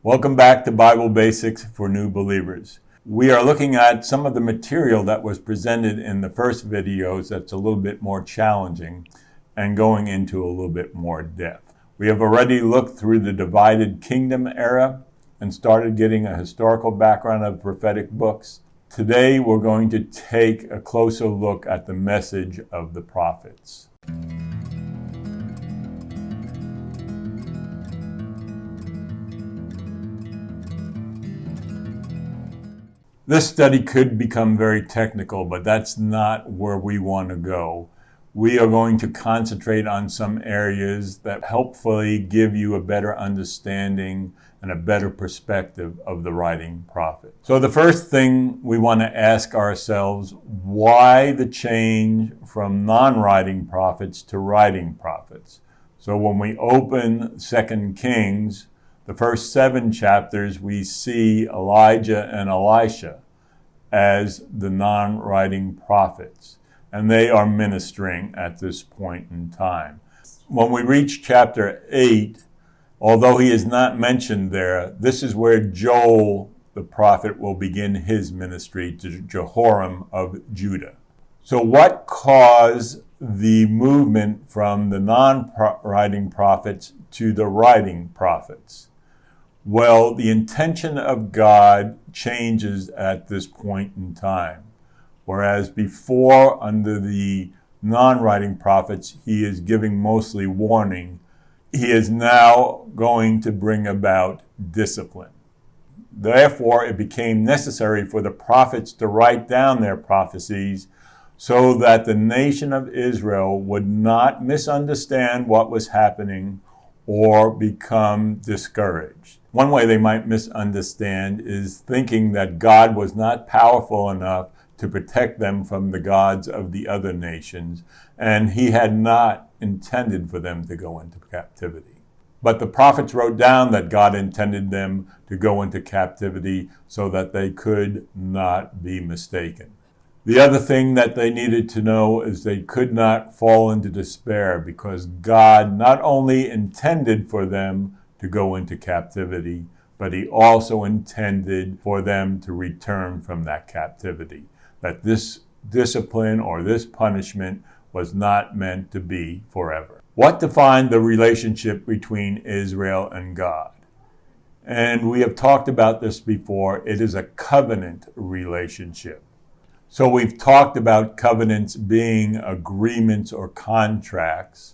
Welcome back to Bible Basics for New Believers. We are looking at some of the material that was presented in the first videos that's a little bit more challenging and going into a little bit more depth. We have already looked through the divided kingdom era and started getting a historical background of prophetic books. Today we're going to take a closer look at the message of the prophets. This study could become very technical, but that's not where we want to go. We are going to concentrate on some areas that hopefully give you a better understanding and a better perspective of the writing prophet. So the first thing we want to ask ourselves, why the change from non-writing prophets to writing prophets? So when we open 2 Kings, the first 7 chapters, we see Elijah and Elisha as the non-writing prophets, and they are ministering at this point in time. When we reach chapter 8, although he is not mentioned there, this is where Joel, the prophet, will begin his ministry to Jehoram of Judah. So what caused the movement from the non-writing prophets to the writing prophets? Well, the intention of God changes at this point in time. Whereas before, under the non-writing prophets, he is giving mostly warning, he is now going to bring about discipline. Therefore, it became necessary for the prophets to write down their prophecies so that the nation of Israel would not misunderstand what was happening or become discouraged. One way they might misunderstand is thinking that God was not powerful enough to protect them from the gods of the other nations, and he had not intended for them to go into captivity. But the prophets wrote down that God intended them to go into captivity so that they could not be mistaken. The other thing that they needed to know is they could not fall into despair, because God not only intended for them to go into captivity, but he also intended for them to return from that captivity. That this discipline or this punishment was not meant to be forever. What defined the relationship between Israel and God? And we have talked about this before. It is a covenant relationship. So we've talked about covenants being agreements or contracts.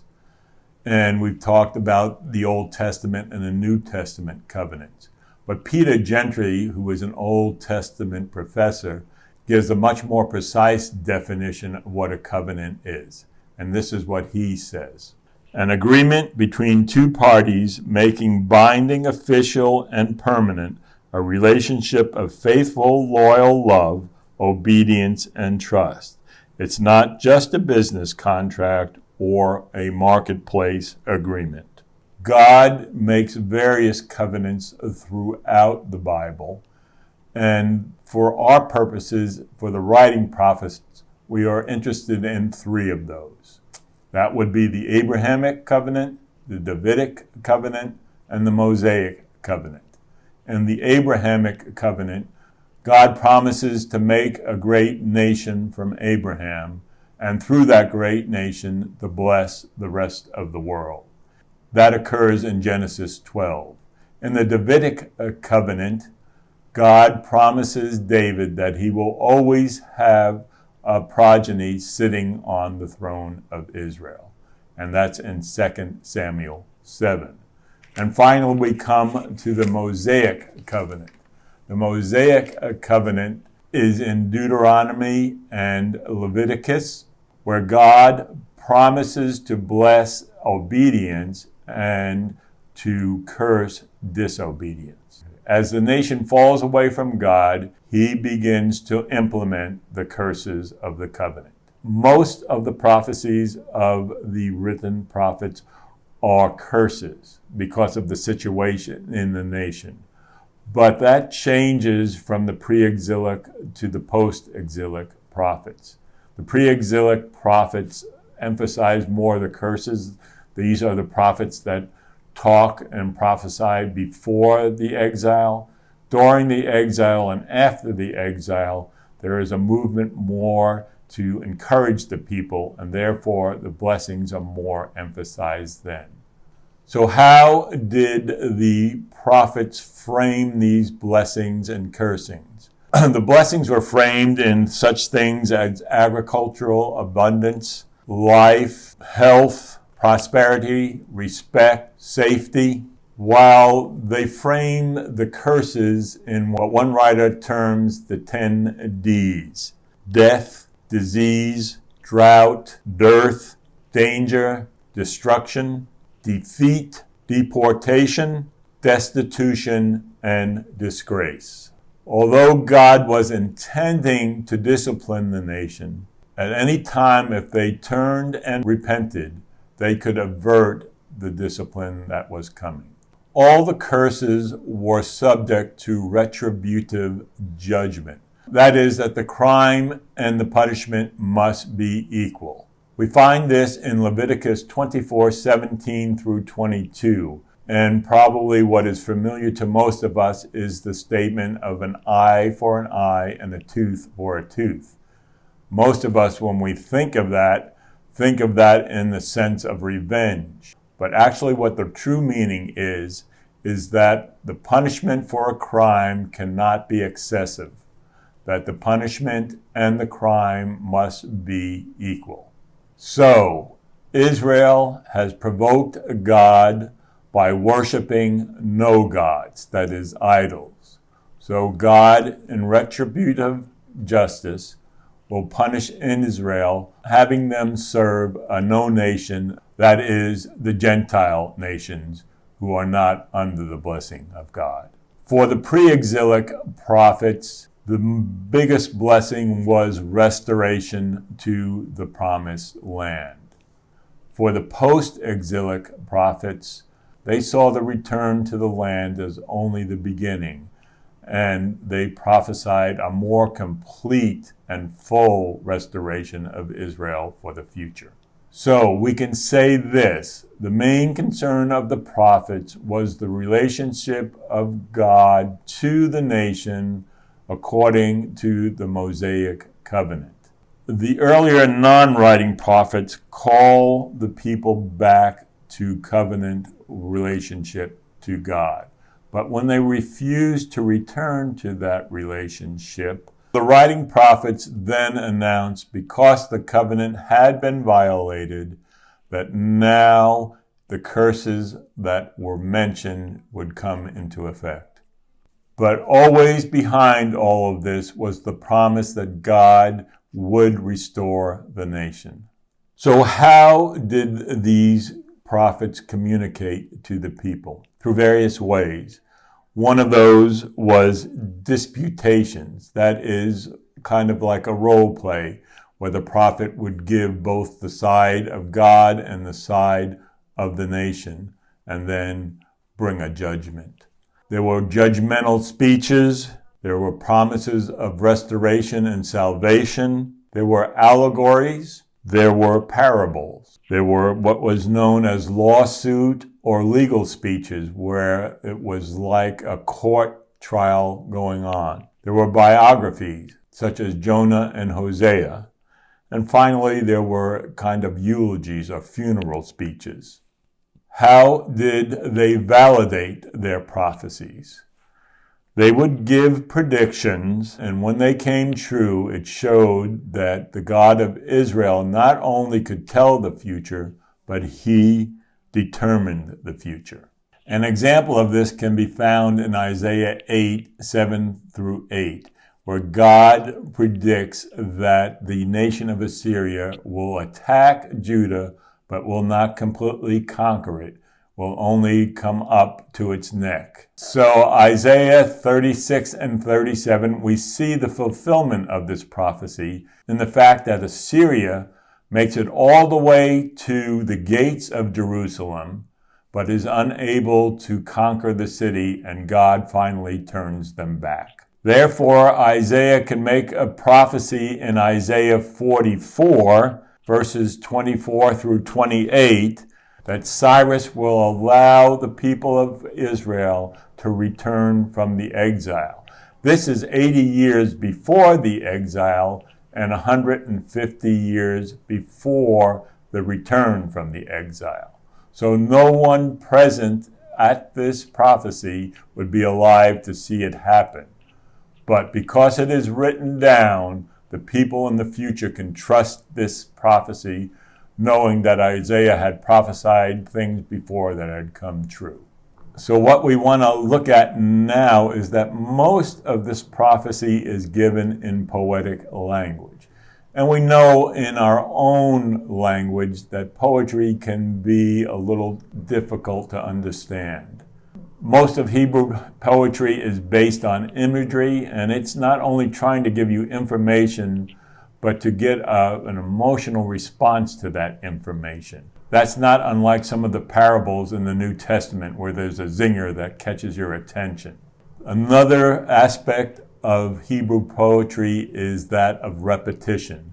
And we've talked about the Old Testament and the New Testament covenants. But Peter Gentry, who is an Old Testament professor, gives a much more precise definition of what a covenant is. And this is what he says. An agreement between two parties making binding, official, and permanent a relationship of faithful, loyal love, obedience, and trust. It's not just a business contract or a marketplace agreement. God makes various covenants throughout the Bible, and for our purposes, for the writing prophets, we are interested in 3 of those. That would be the Abrahamic covenant, the Davidic covenant, and the Mosaic covenant. In the Abrahamic covenant, God promises to make a great nation from Abraham, and through that great nation to bless the rest of the world. That occurs in Genesis 12. In the Davidic covenant, God promises David that he will always have a progeny sitting on the throne of Israel. And that's in 2 Samuel 7. And finally, we come to the Mosaic covenant. The Mosaic covenant is in Deuteronomy and Leviticus, where God promises to bless obedience and to curse disobedience. As the nation falls away from God, he begins to implement the curses of the covenant. Most of the prophecies of the written prophets are curses because of the situation in the nation. But that changes from the pre-exilic to the post-exilic prophets. The pre-exilic prophets emphasize more the curses. These are the prophets that talk and prophesy before the exile. During the exile and after the exile, there is a movement more to encourage the people, and therefore the blessings are more emphasized then. So how did the prophets frame these blessings and cursings? The blessings were framed in such things as agricultural abundance, life, health, prosperity, respect, safety, while they frame the curses in what one writer terms the 10 Ds: death, disease, drought, dearth, danger, destruction, defeat, deportation, destitution, and disgrace. Although God was intending to discipline the nation, at any time if they turned and repented, they could avert the discipline that was coming. All the curses were subject to retributive judgment. That is, that the crime and the punishment must be equal. We find this in Leviticus 24:17 through 22. And probably what is familiar to most of us is the statement of an eye for an eye and a tooth for a tooth. Most of us, when we think of that in the sense of revenge. But actually what the true meaning is that the punishment for a crime cannot be excessive, that the punishment and the crime must be equal. So, Israel has provoked God by worshiping no gods, that is, idols. So God, in retributive justice, will punish in Israel, having them serve a no nation, that is, the Gentile nations, who are not under the blessing of God. For the pre-exilic prophets, the biggest blessing was restoration to the promised land. For the post-exilic prophets, they saw the return to the land as only the beginning, and they prophesied a more complete and full restoration of Israel for the future. So we can say this: the main concern of the prophets was the relationship of God to the nation according to the Mosaic covenant. The earlier non-writing prophets call the people back to covenant relationship to God. But when they refuse to return to that relationship, the writing prophets then announced, because the covenant had been violated, that now the curses that were mentioned would come into effect. But always behind all of this was the promise that God would restore the nation. So how did these prophets communicate to the people? Through various ways. One of those was disputations. That is kind of like a role play, where the prophet would give both the side of God and the side of the nation, and then bring a judgment. There were judgmental speeches. There were promises of restoration and salvation. There were allegories. There were parables. There were what was known as lawsuit or legal speeches, where it was like a court trial going on. There were biographies, such as Jonah and Hosea. And finally, there were kind of eulogies or funeral speeches. How did they validate their prophecies? They would give predictions, and when they came true, it showed that the God of Israel not only could tell the future, but he determined the future. An example of this can be found in Isaiah 8:7 through 8, where God predicts that the nation of Assyria will attack Judah, but will not completely conquer it, will only come up to its neck. So Isaiah 36 and 37, we see the fulfillment of this prophecy in the fact that Assyria makes it all the way to the gates of Jerusalem, but is unable to conquer the city, and God finally turns them back. Therefore, Isaiah can make a prophecy in Isaiah 44, verses 24 through 28, that Cyrus will allow the people of Israel to return from the exile. This is 80 years before the exile and 150 years before the return from the exile. So no one present at this prophecy would be alive to see it happen. But because it is written down, the people in the future can trust this prophecy, knowing that Isaiah had prophesied things before that had come true. So what we want to look at now is that most of this prophecy is given in poetic language. And we know in our own language that poetry can be a little difficult to understand. Most of Hebrew poetry is based on imagery, and it's not only trying to give you information, but to get an emotional response to that information. That's not unlike some of the parables in the New Testament where there's a zinger that catches your attention. Another aspect of Hebrew poetry is that of repetition.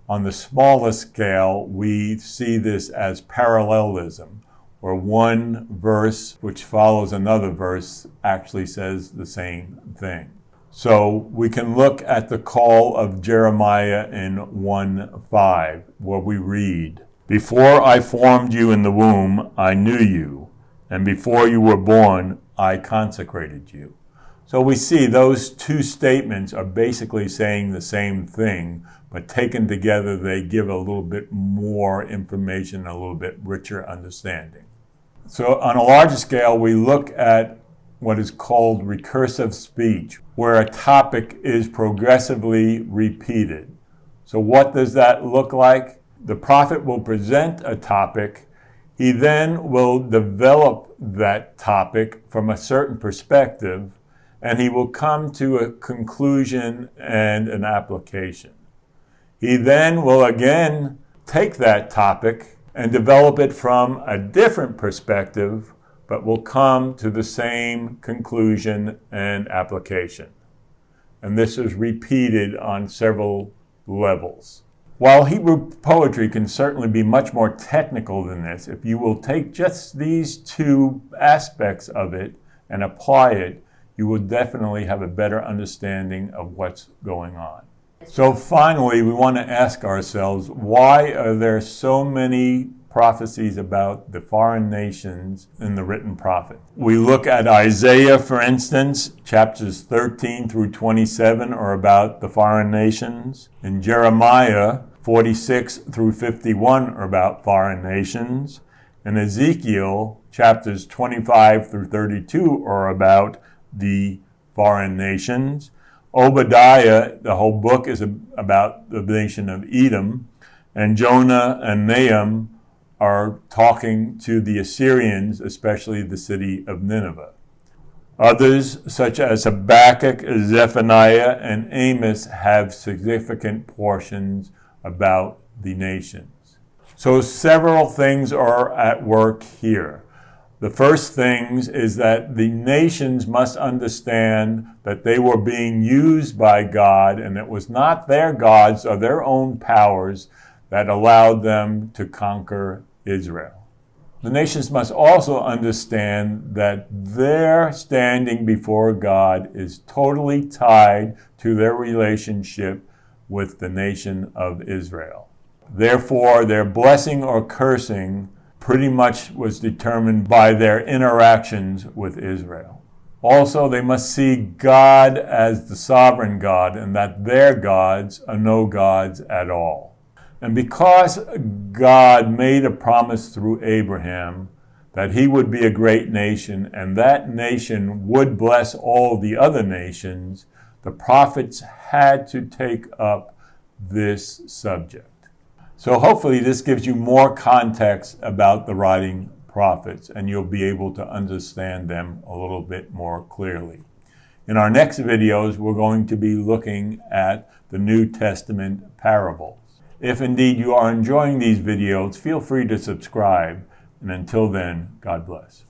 On the smallest scale, we see this as parallelism, where one verse which follows another verse actually says the same thing. So we can look at the call of Jeremiah in 1:5, where we read, "Before I formed you in the womb, I knew you, and before you were born, I consecrated you." So we see those two statements are basically saying the same thing, but taken together, they give a little bit more information, a little bit richer understanding. So on a larger scale, we look at what is called recursive speech, where a topic is progressively repeated. So what does that look like? The prophet will present a topic. He then will develop that topic from a certain perspective, and he will come to a conclusion and an application. He then will again take that topic and develop it from a different perspective, but will come to the same conclusion and application. And this is repeated on several levels. While Hebrew poetry can certainly be much more technical than this, if you will take just these two aspects of it and apply it, you will definitely have a better understanding of what's going on. So finally, we want to ask ourselves, why are there so many prophecies about the foreign nations in the written prophet? We look at Isaiah, for instance, chapters 13 through 27 are about the foreign nations. In Jeremiah, 46 through 51 are about foreign nations. In Ezekiel, chapters 25 through 32 are about the foreign nations. Obadiah, the whole book is about the nation of Edom. And Jonah and Nahum are talking to the Assyrians, especially the city of Nineveh. Others, such as Habakkuk, Zephaniah, and Amos, have significant portions about the nations. So several things are at work here. The first things is that the nations must understand that they were being used by God, and it was not their gods or their own powers that allowed them to conquer Israel. The nations must also understand that their standing before God is totally tied to their relationship with the nation of Israel. Therefore, their blessing or cursing pretty much was determined by their interactions with Israel. Also, they must see God as the sovereign God and that their gods are no gods at all. And because God made a promise through Abraham that he would be a great nation and that nation would bless all the other nations, the prophets had to take up this subject. So hopefully this gives you more context about the writing prophets, and you'll be able to understand them a little bit more clearly. In our next videos, we're going to be looking at the New Testament parables. If indeed you are enjoying these videos, feel free to subscribe. And until then, God bless.